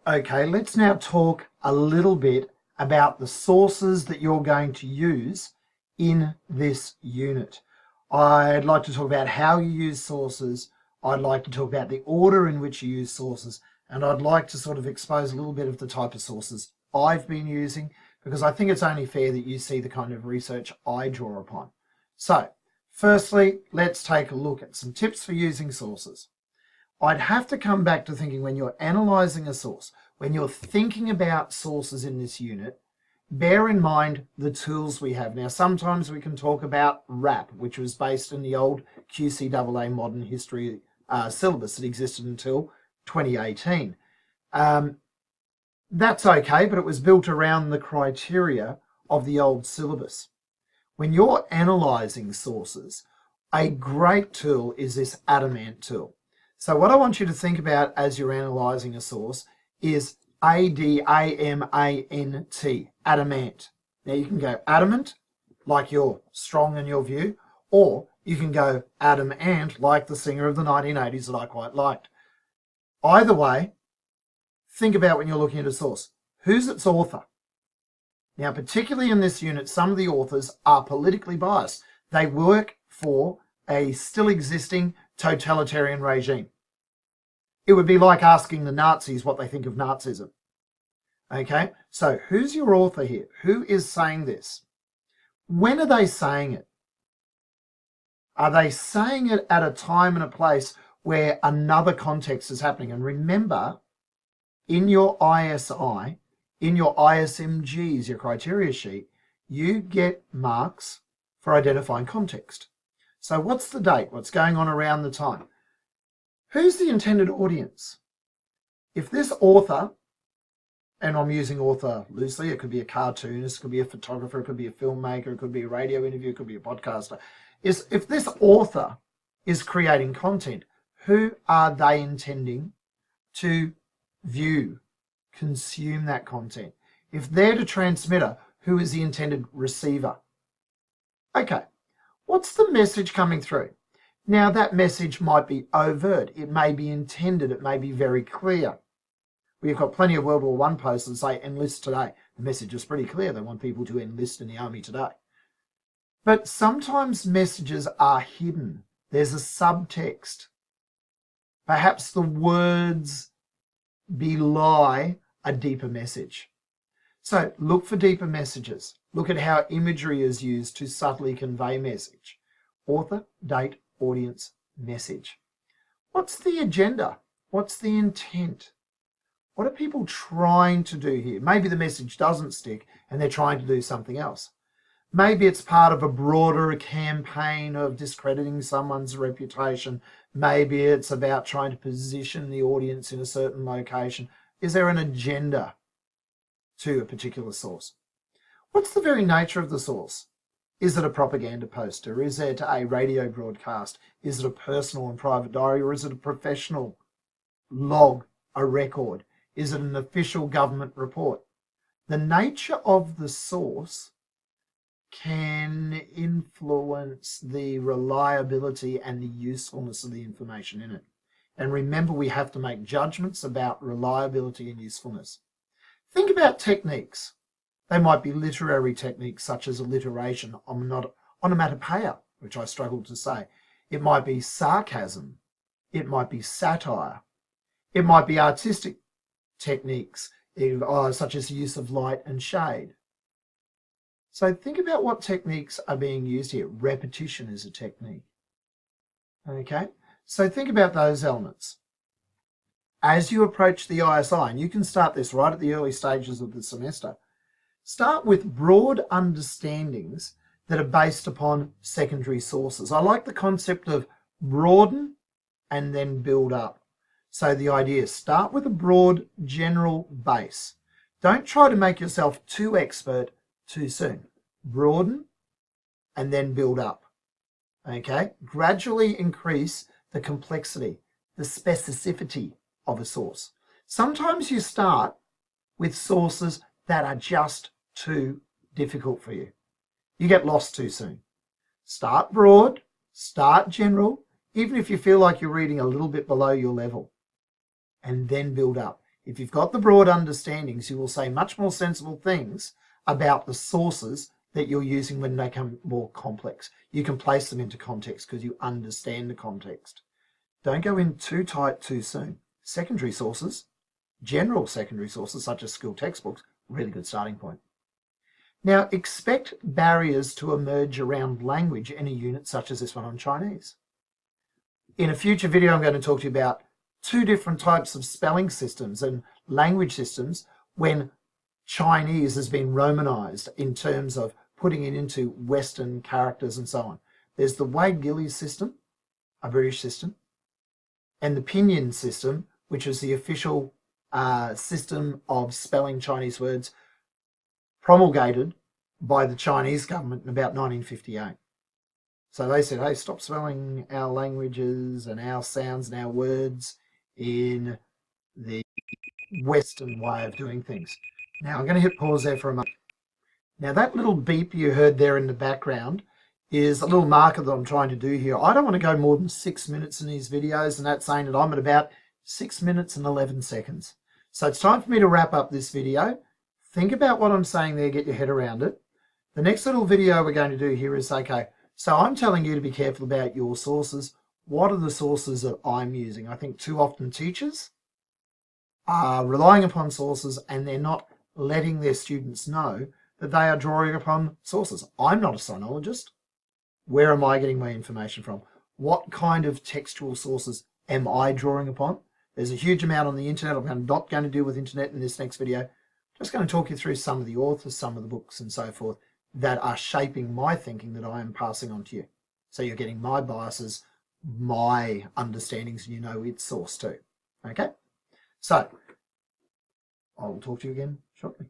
Okay, let's now talk a little bit about the sources that you're going to use in this unit. I'd like to talk about how you use sources. I'd like to talk about the order in which you use sources, and I'd like to sort of expose a little bit of the type of sources I've been using, because I think it's only fair that you see the kind of research I draw upon. So, firstly, let's take a look at some tips for using sources. I'd have to come back to thinking when you're analysing a source, when you're thinking about sources in this unit, bear in mind the tools we have. Now, sometimes we can talk about RAP, which was based in the old QCAA Modern History syllabus that existed until 2018. That's okay, but it was built around the criteria of the old syllabus. When you're analysing sources, a great tool is this Adamant tool. So what I want you to think about as you're analysing a source is ADAMANT, adamant. Now you can go adamant, like you're strong in your view, or you can go Adam Ant, like the singer of the 1980s that I quite liked. Either way, think about when you're looking at a source. Who's its author? Now, particularly in this unit, some of the authors are politically biased. They work for a still existing totalitarian regime. It would be like asking the Nazis what they think of Nazism. Okay, so who's your author here? Who is saying this? When are they saying it? Are they saying it at a time and a place where another context is happening? And remember, in your ISI, in your ISMGs, your criteria sheet, you get marks for identifying context. So what's the date? What's going on around the time? Who's the intended audience? If this author, and I'm using author loosely, it could be a cartoonist, it could be a photographer, it could be a filmmaker, it could be a radio interview, it could be a podcaster. If this author is creating content, who are they intending to view, consume that content? If they're the transmitter, who is the intended receiver? Okay, what's the message coming through? Now, that message might be overt, it may be intended, it may be very clear. We've got plenty of World War I posters that say enlist today. The message is pretty clear. They want people to enlist in the army today. But sometimes messages are hidden. There's a subtext. Perhaps the words belie a deeper message. So look for deeper messages. Look at how imagery is used to subtly convey message. Author, date, audience, message. What's the agenda? What's the intent? What are people trying to do here? Maybe the message doesn't stick and they're trying to do something else. Maybe it's part of a broader campaign of discrediting someone's reputation. Maybe it's about trying to position the audience in a certain location. Is there an agenda to a particular source? What's the very nature of the source? Is it a propaganda poster? Is it a radio broadcast? Is it a personal and private diary? Or is it a professional log, a record? Is it an official government report? The nature of the source can influence the reliability and the usefulness of the information in it. And remember, we have to make judgments about reliability and usefulness. Think about techniques. They might be literary techniques such as alliteration, onomatopoeia, which I struggle to say. It might be sarcasm. It might be satire. It might be artistic techniques, such as the use of light and shade. So think about what techniques are being used here. Repetition is a technique. Okay, so think about those elements. As you approach the ISI, and you can start this right at the early stages of the semester, start with broad understandings that are based upon secondary sources. I like the concept of broaden and then build up. So the idea is start with a broad general base. Don't try to make yourself too expert too soon. Broaden and then build up. Okay? Gradually increase the complexity, the specificity of a source. Sometimes you start with sources that are just too difficult for you. You get lost too soon. Start broad, start general, even if you feel like you're reading a little bit below your level, and then build up. If you've got the broad understandings, you will say much more sensible things about the sources that you're using when they become more complex. You can place them into context because you understand the context. Don't go in too tight too soon. Secondary sources, general secondary sources such as school textbooks, really good starting point. Now, expect barriers to emerge around language in a unit such as this one on Chinese. In a future video, I'm going to talk to you about two different types of spelling systems and language systems when Chinese has been Romanized in terms of putting it into Western characters and so on. There's the Wade-Gillies system, a British system, and the Pinyin system, which is the official system of spelling Chinese words promulgated by the Chinese government in about 1958. So they said, hey, stop spelling our languages and our sounds and our words in the Western way of doing things. Now, I'm going to hit pause there for a moment. Now, that little beep you heard there in the background is a little marker that I'm trying to do here. I don't want to go more than 6 minutes in these videos, and that's saying that I'm at about 6 minutes and 11 seconds. So it's time for me to wrap up this video. Think about what I'm saying there, get your head around it. The next little video we're going to do here is, okay, so I'm telling you to be careful about your sources. What are the sources that I'm using? I think too often teachers are relying upon sources and they're not letting their students know that they are drawing upon sources. I'm not a sinologist. Where am I getting my information from? What kind of textual sources am I drawing upon? There's a huge amount on the internet. I'm not going to deal with internet in this next video. Just going to talk you through some of the authors, some of the books and so forth that are shaping my thinking that I am passing on to you. So you're getting my biases, my understandings, and you know its source too. Okay? So, I will talk to you again shortly.